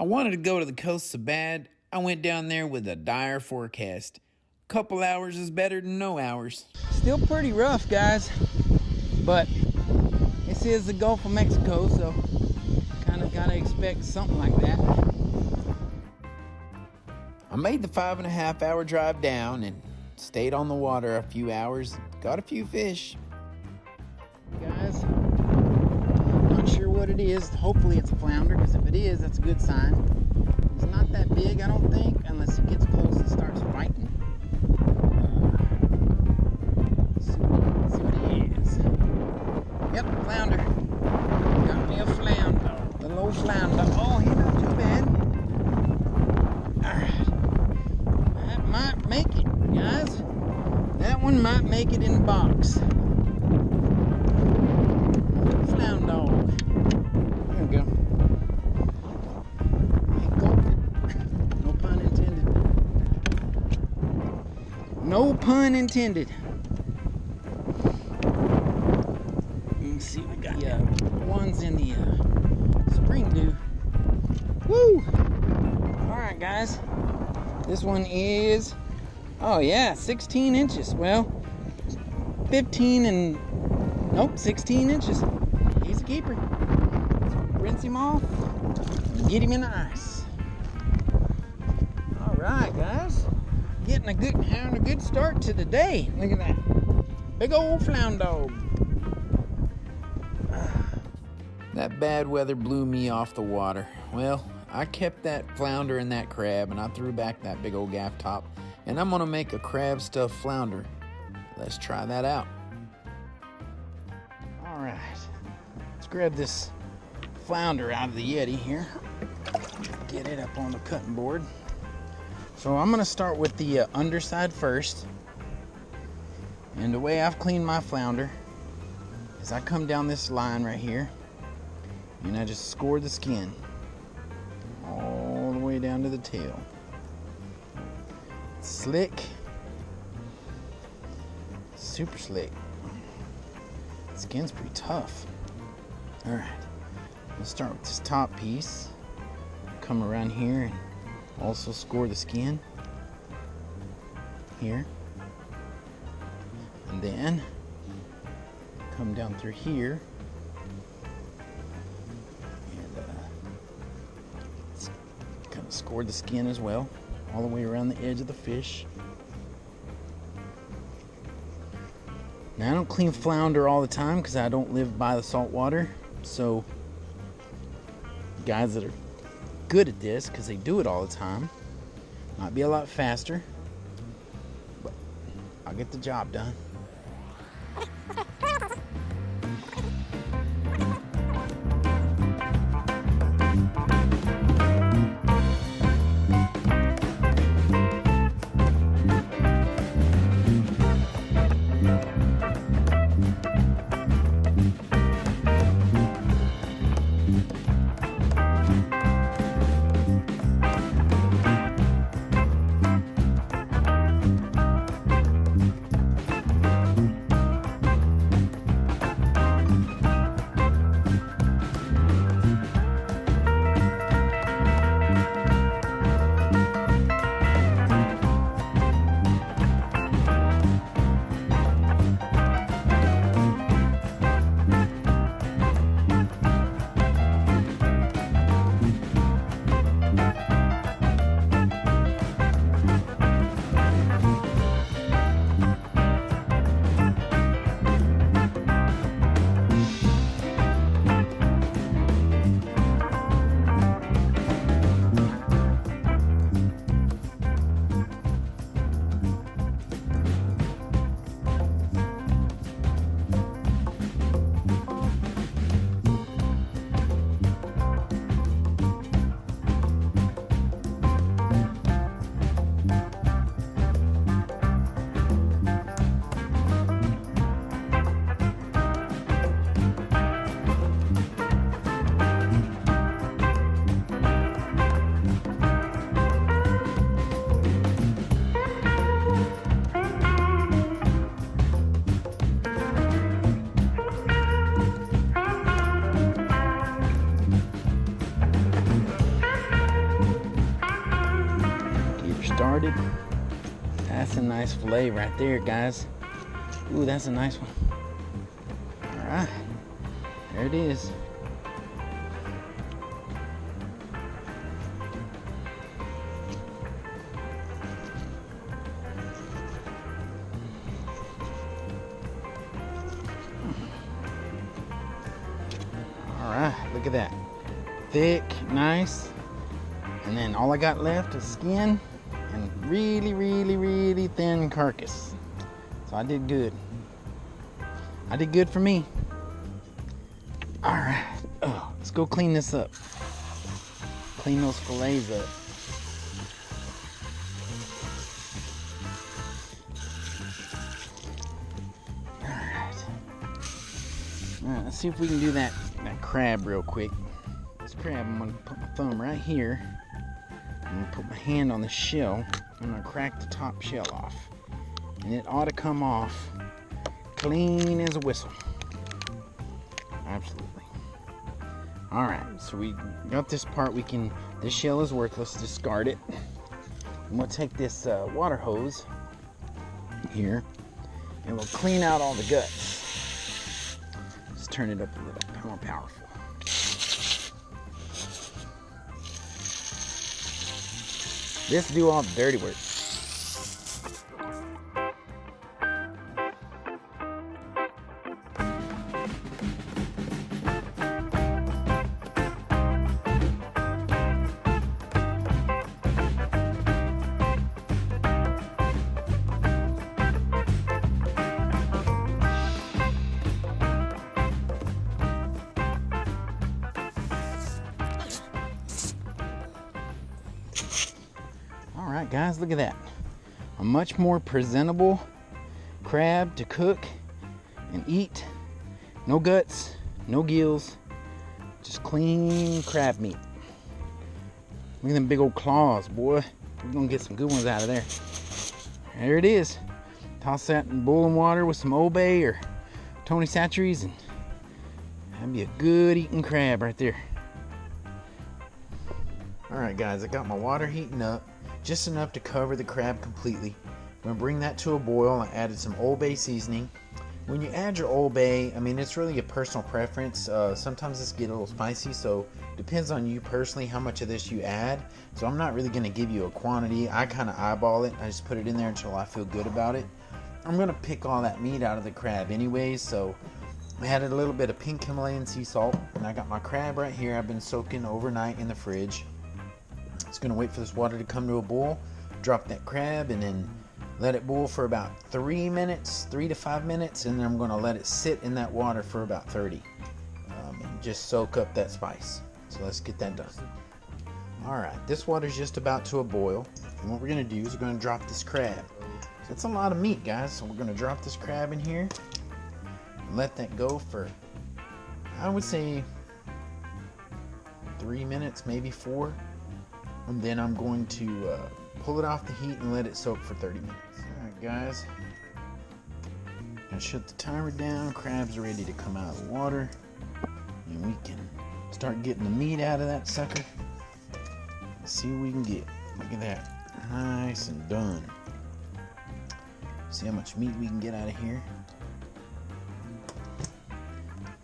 I wanted to go to the coast so bad, I went down there with a dire forecast. Couple hours is better than no hours. Still pretty rough, guys, but this is the Gulf of Mexico, so kind of gotta expect something like that. I made the 5.5 hour drive down and stayed on the water a few hours, got a few fish. Guys, not sure what it is. Hopefully it's a flounder, because if it is, that's a good sign. He's not that big, I don't think, unless he gets close and starts fighting. See what he is. Yep, flounder. Got me a flounder. The little flounder. Oh, he's not too bad. Alright. That might make it, guys. That one might make it in the box. Flounder. There we go. He gulped it. No pun intended. No pun intended. Let's see, we got ones in the spring dew. Woo! Alright, guys. This one is, oh yeah, 16 inches. Well, 15 and, nope, 16 inches. He's a keeper. Rinse him off and get him in the ice. Alright, guys. Having a good start to the day. Look at that. Big old flounder. That bad weather blew me off the water. Well, I kept that flounder and that crab, and I threw back that big old gaff top, and I'm gonna make a crab stuffed flounder. Let's try that out. All right, let's grab this flounder out of the Yeti here. Get it up on the cutting board. So I'm gonna start with the underside first. And the way I've cleaned my flounder is I come down this line right here, and I just score the skin all the way down to the tail. Slick, super slick. The skin's pretty tough. All right, let's start with this top piece. Come around here and also score the skin here, and then come down through here and kind of score the skin as well, all the way around the edge of the fish. Now, I don't clean flounder all the time because I don't live by the salt water, so guys that are good at this, because they do it all the time, might be a lot faster, but I'll get the job done. started. That's a nice fillet right there, guys. Ooh, that's a nice one. All right, there it is. All right, look at that. Thick, nice. And then all I got left is skin and really thin carcass. So I did good. I did good for me. All right, let's go clean this up. Clean those fillets up. All right, let's see if we can do that crab real quick. This crab, I'm gonna put my thumb right here. I'm gonna put my hand on the shell. I'm gonna crack the top shell off. And it ought to come off clean as a whistle. Absolutely. All right, so we got this part. This shell is worthless, discard it. I'm gonna take this water hose here and we'll clean out all the guts. Just turn it up a little more powerful. This do all the dirty work. Alright guys, look at that. A much more presentable crab to cook and eat. No guts, no gills, just clean crab meat. Look at them big old claws, boy. We're gonna get some good ones out of there. There it is. Toss that in boiling water with some Old Bay or Tony Chachere's and that'd be a good eating crab right there. Alright guys, I got my water heating up. Just enough to cover the crab completely. I'm going to bring that to a boil. I added some Old Bay seasoning. When you add your Old Bay, I mean, it's really a personal preference. Sometimes this gets a little spicy, so depends on you personally how much of this you add. So I'm not really going to give you a quantity. I kind of eyeball it. I just put it in there until I feel good about it. I'm going to pick all that meat out of the crab anyways, so I added a little bit of pink Himalayan sea salt, and I got my crab right here. I've been soaking overnight in the fridge. It's going to wait for this water to come to a boil, drop that crab, and then let it boil for about 3 to 5 minutes, and then I'm going to let it sit in that water for about 30 and just soak up that spice. So let's get that done. Alright, this water's just about to a boil, and what we're going to do is we're going to drop this crab. So it's a lot of meat, guys, so we're going to drop this crab in here and let that go for, I would say, 3 minutes, maybe 4. And then I'm going to pull it off the heat and let it soak for 30 minutes. Alright guys, gonna shut the timer down. Crab's ready to come out of the water, and we can start getting the meat out of that sucker. Let's see what we can get. Look at that, nice and done. See how much meat we can get out of here.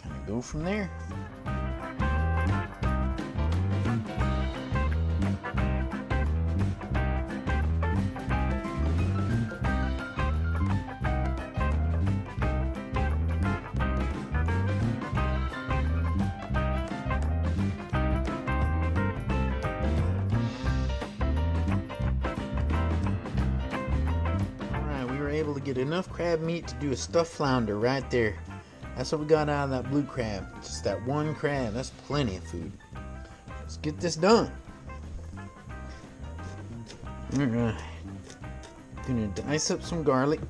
Kind of go from there. Able to get enough crab meat to do a stuffed flounder right there. That's what we got out of that blue crab. Just that one crab. That's plenty of food. Let's get this done. Alright. Gonna dice up some garlic.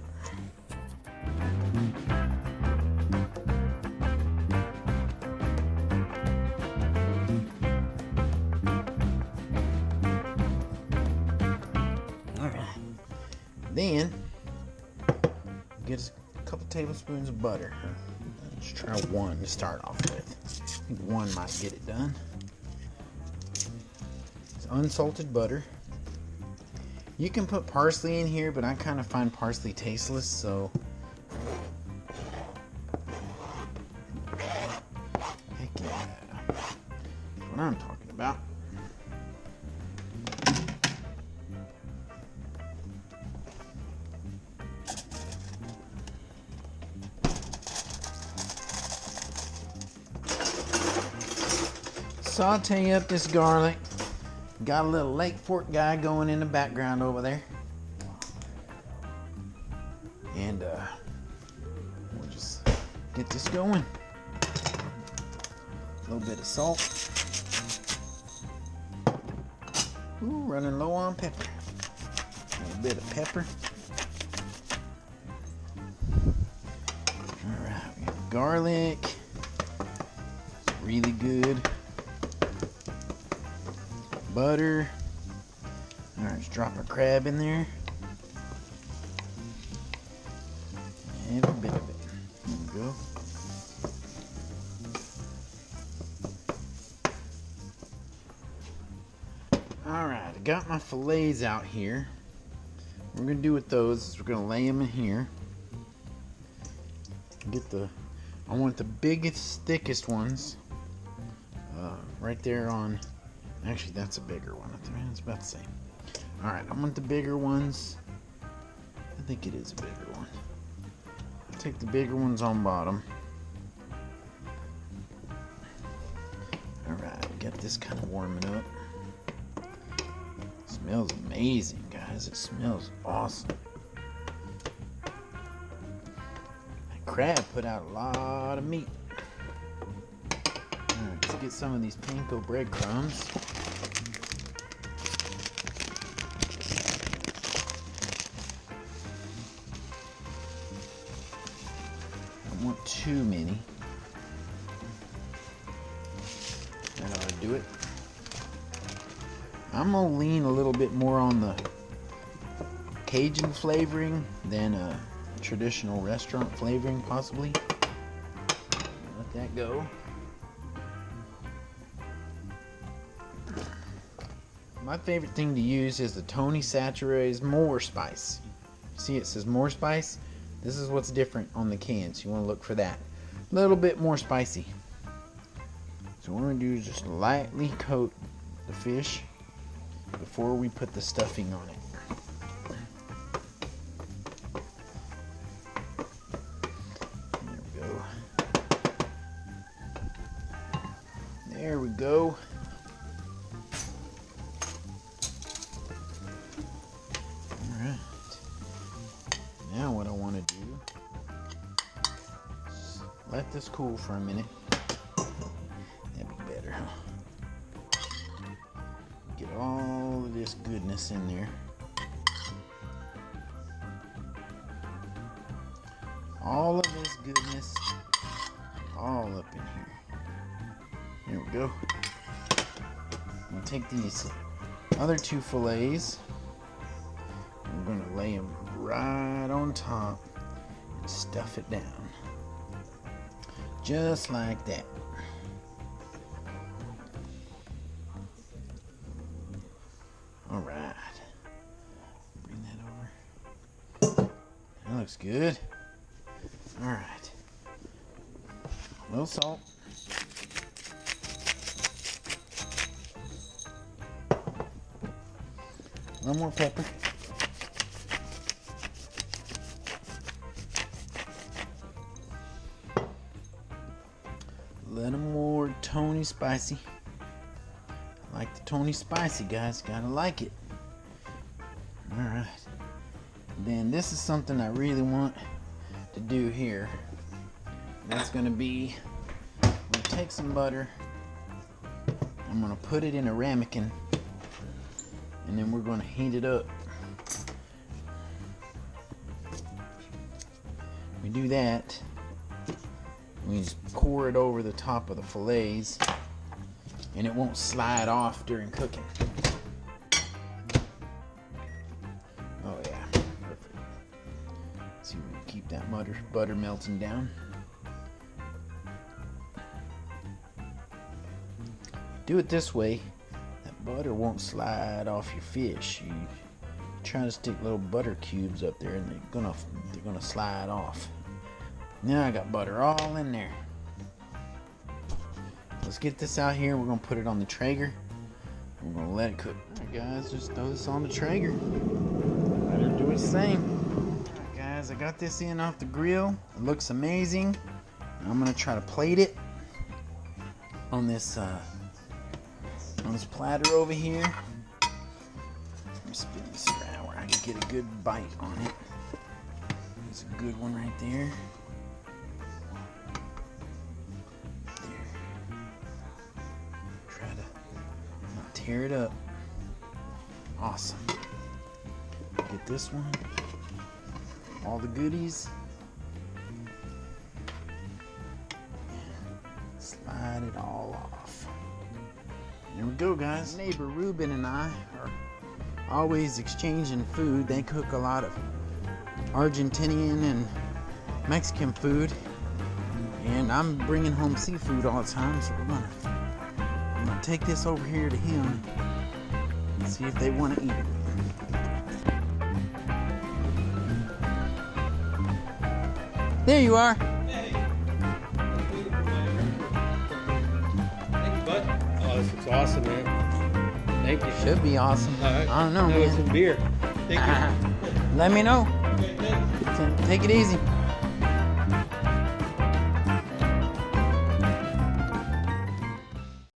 Alright. Then get a couple tablespoons of butter. Let's try one to start off with. I think one might get it done. It's unsalted butter. You can put parsley in here, but I kind of find parsley tasteless, so heck yeah. That's what I'm talking about. Saute up this garlic. Got a little Lake Fork guy going in the background over there. And we'll just get this going. A little bit of salt. Ooh, running low on pepper. A little bit of pepper. Alright, we got garlic. It's really good. Butter. Alright, let's drop our crab in there. And a bit of it. There we go. Alright, I got my fillets out here. What we're going to do with those is we're going to lay them in here. I want the biggest, thickest ones. Right there on... Actually, that's a bigger one. It's about the same. Alright, I want the bigger ones. I think it is a bigger one. I'll take the bigger ones on bottom. Alright, got this kind of warming up. It smells amazing, guys. It smells awesome. That crab put out a lot of meat. Alright, let's get some of these panko breadcrumbs. Don't want too many. That ought to do it. I'm gonna lean a little bit more on the Cajun flavoring than a traditional restaurant flavoring, possibly. Let that go. My favorite thing to use is the Tony Chachere's more spice. See, it says more spice. This is what's different on the cans. You want to look for that. A little bit more spicy. So what we're going to do is just lightly coat the fish before we put the stuffing on it. There we go. There we go. Alright. Now what I want to do is let this cool for a minute. That'd be better, huh? Get all of this goodness in there. All of this goodness all up in here. Here we go. I'm going to take these other two fillets. I'm going to lay them right on top and stuff it down. Just like that. Alright. Bring that over. That looks good. Alright. A little salt. A little more pepper. A little more Tony spicy. I like the Tony spicy, guys. Gotta like it. Alright. Then this is something I really want to do here. That's gonna be, I'm gonna take some butter. I'm gonna put it in a ramekin. And then we're gonna heat it up. We do that. We just pour it over the top of the fillets, and it won't slide off during cooking. Oh yeah, perfect. See, we can keep that butter melting down. Do it this way, that butter won't slide off your fish. You try to stick little butter cubes up there, and they're gonna slide off. Now I got butter all in there. Let's get this out here. We're gonna put it on the Traeger. We're gonna let it cook. Alright guys, just throw this on the Traeger. Let it do its thing. Alright guys, I got this in off the grill. It looks amazing. I'm gonna try to plate it on this platter over here. Let me spin this around where I can get a good bite on it. There's a good one right there. Try to not tear it up. Awesome. Get this one. All the goodies. Slide it all off. There we go, guys. Neighbor Ruben and I are always exchanging food. They cook a lot of Argentinian and Mexican food, and I'm bringing home seafood all the time. So I'm gonna take this over here to him and see if they want to eat it. There you are. Hey. Thank you, bud. Oh, this looks awesome, man. Thank you. Should be awesome. All right. I don't know, That was man. some beer. Thank you. Let me know. Okay, thanks. Take it easy.